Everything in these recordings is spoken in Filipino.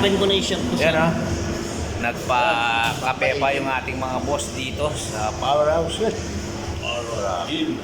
Open ko na yung shirt ko Yan sa... nagpa-kape pa yung ating mga boss dito sa Powerhouse. Gym.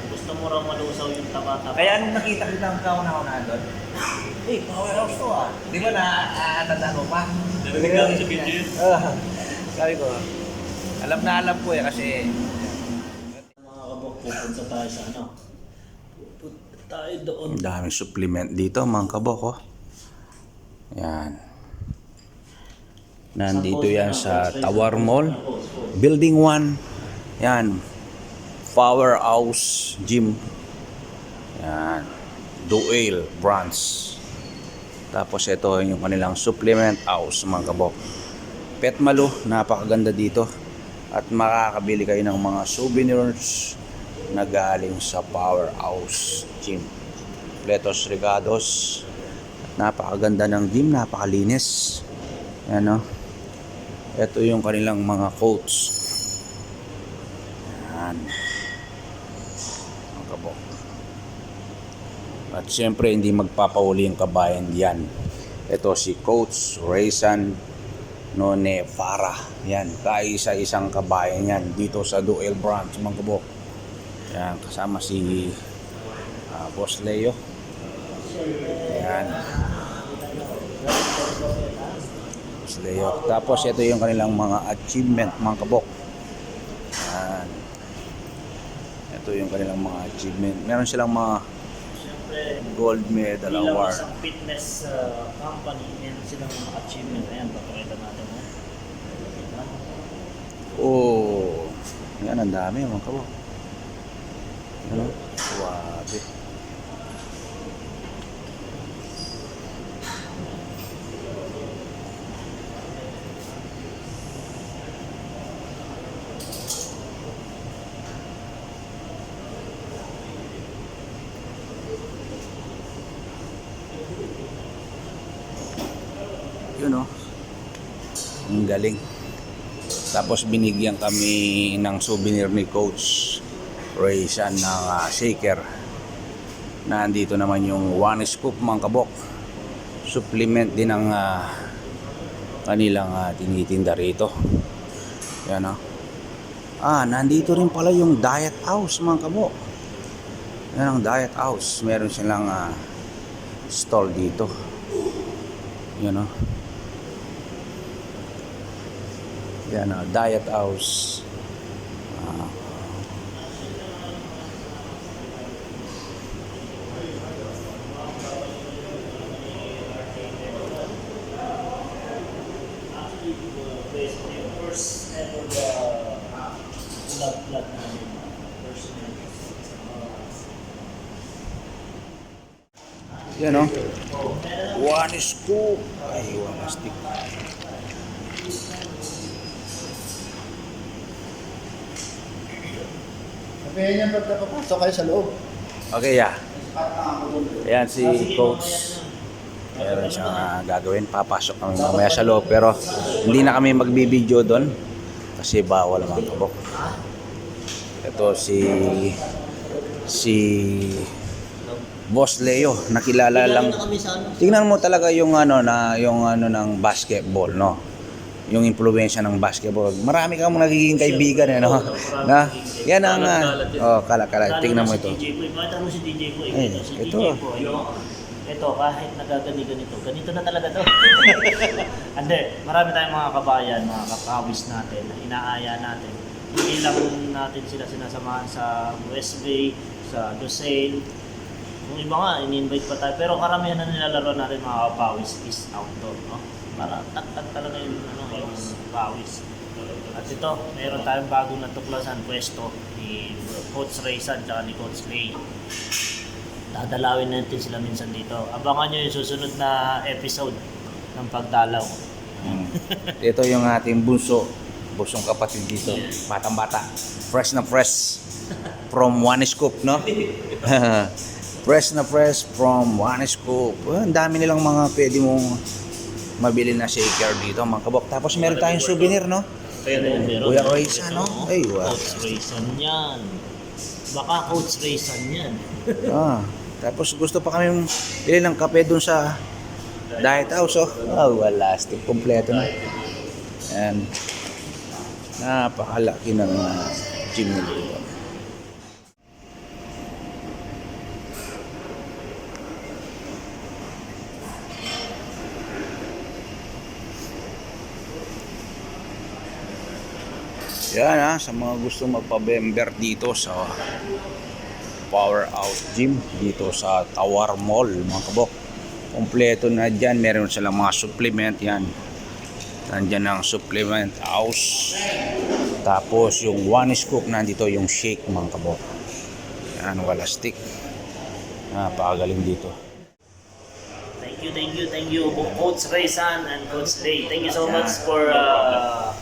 Gusto mo raw malusaw yung taba-taba. Kaya nung nakita kita ang kauna-una doon, Powerhouse to ah. Di ba natatanda mo pa? Narinig namin sa video yun. Sabi ko, alam na alam ko kasi Mga kabok, pupunta tayo sa ano. Pupunta tayo doon. ang daming supplement dito mga kabok oh. Yan. Nandito yan sa Tower Mall, Building 1. Yan. Powerhouse Gym. Yan. Dual branch. Tapos ito yung kanilang supplement house mga kabok. Petmalu, napakaganda dito. At makakabili kayo ng mga souvenirs na galing sa Powerhouse Gym. Pletos Regados. Napakaganda ng gym, napakalinis. Yan o. Ito yung kanilang mga coats. Yan. Ang kabok. At syempre hindi magpapauli yung kabayan yan. Ito si Coach Raysan None Farah. Yan, kaisa-isang kabayan yan dito sa Dual Branch mga kabok. Yan, kasama si Boss Leo. Yan. Leo. Tapos ito yung kanilang mga achievement mga kabok. Yan. Ito yung kanilang mga achievement. Meron silang mga gold medal Bilang award. isang fitness company, meron silang mga achievement. Ayan, papakita natin. Oh, yan ang dami mga kabok. Ano? Suwabe. Yun o. Ang galing. Tapos binigyan kami ng souvenir ni Coach Raysan ng shaker. Nandito naman yung one scoop mga kabok. Supplement din ang kanilang tinitinda rito. Yan o. Nandito rin pala yung diet house mga kabok. Yan ang diet house. Meron silang stall dito. Yan o. Yan o, diet house. First ever vlog namin. Yan o. One scoop. Ay, one stick. Sabihin niya pagkapapasok kayo sa loob. Okay, yeah. Ayan si Coach. Meron siyang gagawin. Papasok kami mamaya sa loob. Pero hindi na kami magbibideo doon. Kasi bawal mga kabok. Ito si Boss Leo. Nakilala lang. Tingnan mo talaga yung ng basketball, no? Yung impluwensya ng basketball. Marami kang nagiging kaibigan, no? Na, yan ang kala. Tingnan mo ito. Bakit ano si DJ ko? Ito. Ito, kahit nagaganito, ganito na talaga to. Hindi, marami tayong mga kabayan, mga kakawis natin, na inaaya natin. Hindi lang natin sila sinasamahan sa West Bay, sa Lucille. Yung iba nga, in-invite pa tayo. Pero karamihan na nilalaro natin mga kapawis is outdoor, no? Para tak-tak talaga yung pawis. At ito, meron tayong bagong natuklasan pwesto ni Coach Raysan at ni Coach Lay. Dadalawin natin sila minsan dito. Abangan nyo yung susunod na episode ng pagdalaw. Ito yung ating busong kapatid dito. Batang-bata. Fresh na fresh. From One Scoop, no? Fresh na fresh from One Scoop. Ang dami nilang mga pwede mong mabili na shaker dito, mga kabok. Tapos meron tayong souvenir, no? Kuya Raysan, no? Ay, wow. Coach Raysan yan. Baka Coach Raysan yan. Tapos gusto pa kami bili ng kape dun sa Diet house, oh. Oh, wala. Stick kompleto na. And napakalaki ng gym nito. Yan ha, sa mga gusto magpa-member dito sa Powerhouse Gym dito sa Tower Mall, mga kabok. Kompleto na dyan, meron silang mga supplement yan. Nandyan ang supplement house. Tapos yung one scoop, nandito yung shake, mga kabok. Yan, wala stick. Napakagaling dito. Thank you, Coach Raysan and Coach Ray. Thank you so much for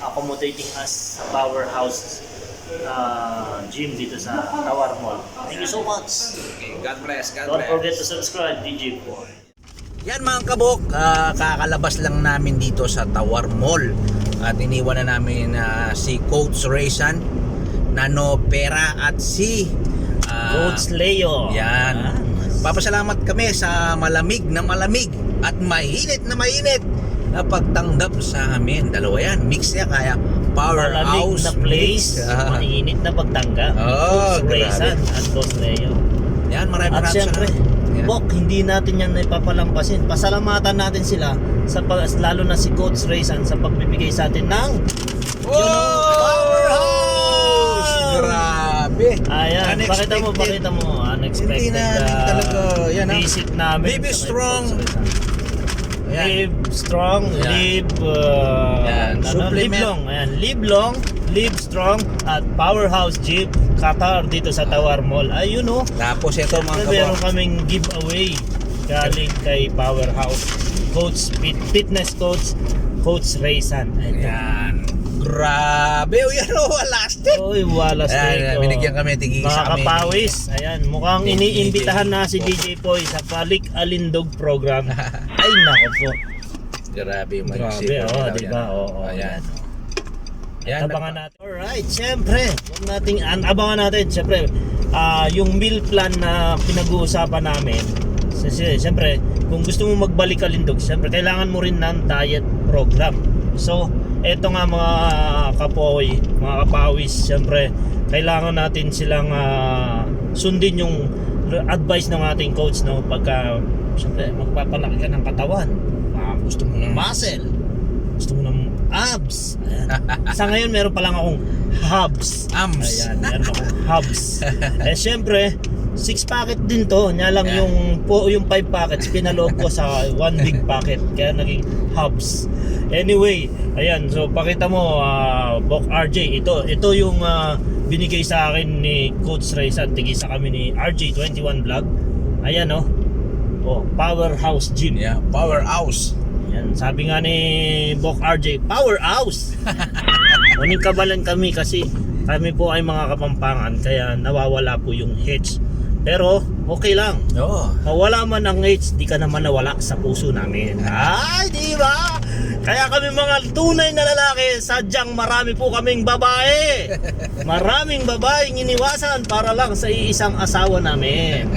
accommodating us sa Powerhouse Gym dito sa Tower Mall. Thank you so much. Okay, God bless, God Don't bless. forget to subscribe, DJ Boy. Yan mga kabok, kakalabas lang namin dito sa Tower Mall. At iniwan na namin si Coach Raysan, Nano Pera at si Coach Leo. yan. Papasalamat kami sa malamig at mainit na pagtanggap sa amin. Dalawa yan, mix yan, kaya Malamig Powerhouse na place, mainit na pagtanggap. Oh, Coach Raysan grabe. at Coach Leo. Yan, maraming At syempre, salamat. Bok, hindi natin yan ipapalampasin. Pasalamatan natin sila lalo na si Coach Raysan sa pagbibigay sa atin ng Powerhouse! Grabe! Ayan, pakita mo, Hindi unexpected na talaga, yan, visit namin. Baby sa strong. Coach Raysan. Ayan. Live strong, Ayan. live Ayan, live supplement. long. Ayan, live long, live strong at Powerhouse Gym Qatar dito sa Tower Mall. Ayun oh. Tapos ito mga Meron kabok. kaming giveaway galing kay Powerhouse Fitness Coach Raysan. Ayan. Grabe, yan o, wala stick. Oy, wala Ayan, steak. binigyan kami, tigisa Mga kami. kapawis. Ayan, mukhang iniimbitahan na si DJ Poy sa Palik Alindog program. Ay, nako po. Grabe, Grabe, di ba? Oo. Ayan. Ayan, Abangan natin. Alright, syempre, huwag nating abangan natin. Syempre, yung meal plan na pinag-uusapan namin. Syempre, kung gusto mo magbalik Alindog, syempre, kailangan mo rin ng diet program. So, eto nga mga kapoy, mga kapawis, syempre, kailangan natin silang sundin yung advice ng ating coach, no? Pagka, syempre, magpapalaki ka ng katawan, gusto mo ng muscle, gusto mo ng abs. Ayan. Sa ngayon, meron pa lang akong hubs. Abs. Ayan, meron akong hubs. Eh, syempre, 6 packet din to. Nya lang Yeah. yung 5 packets pinaloob ko sa 1 big packet. Kaya naging hubs. Anyway, ayan. So, pakita mo, Bok RJ. Ito yung binigay sa akin ni Coach Raysan. Tigisa kami ni RJ21 Vlog. Ayan, oh. Oh, Powerhouse Gym. Yeah, Powerhouse. Yan, sabi nga ni Bok RJ, Powerhouse. Uning kabalan kami kasi kami po ay mga Kapampangan kaya nawawala po yung H. Pero okay lang. Oo. Mawala man ang H, di ka naman nawala sa puso namin. Ay, di ba? Kaya kami mga tunay na lalaki, sadyang marami po kaming babae. Maraming babaeng iniwasan para lang sa iisang asawa namin.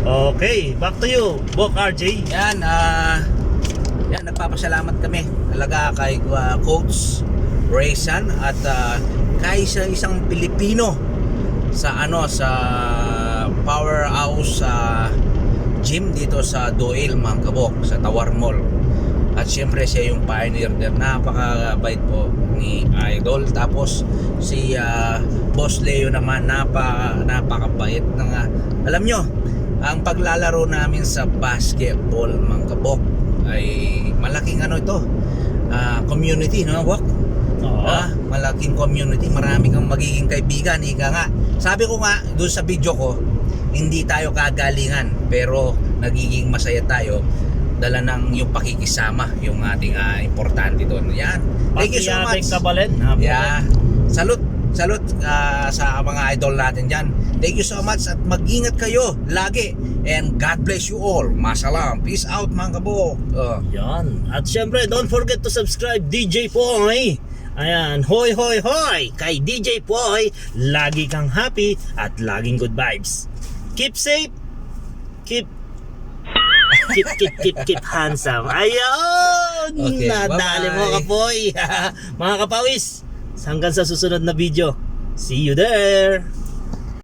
Okay, back to you, Bok RJ. Yan, yan, nagpapasalamat kami talaga kay Coach Raysan at kay isang Pilipino sa sa Powerhouse Gym dito sa Doyle, mga kabok, sa Tower Mall. At syempre siya yung pioneer there. Napakabait po ni Idol. Tapos si Boss Leo naman napakabait ng alam nyo, ang paglalaro namin sa basketball, mga kabok, ay malaking ito, community, no, Bok? Oo. Malaking community, marami kang magiging kaibigan, ika nga. Sabi ko nga doon sa video ko, hindi tayo kagalingan, pero nagiging masaya tayo dala ng yung pakikisama, yung ating importante doon. Yan. Thank you so much. Kabalen. Yeah. Salute sa mga idol natin dyan. Thank you so much at mag-ingat kayo lagi. And God bless you all. Masalam. Peace out, mga kabok. Yan. At syempre, don't forget to subscribe DJ Poy. Ayan, hoy hoy hoy kay DJ Poy. Lagi kang happy at laging good vibes. Keep safe. Keep Keep handsome. Ayun! Okay, Nadali mo, bye-bye. kapoy. Mga kapawis, hanggang sa susunod na video. See you there!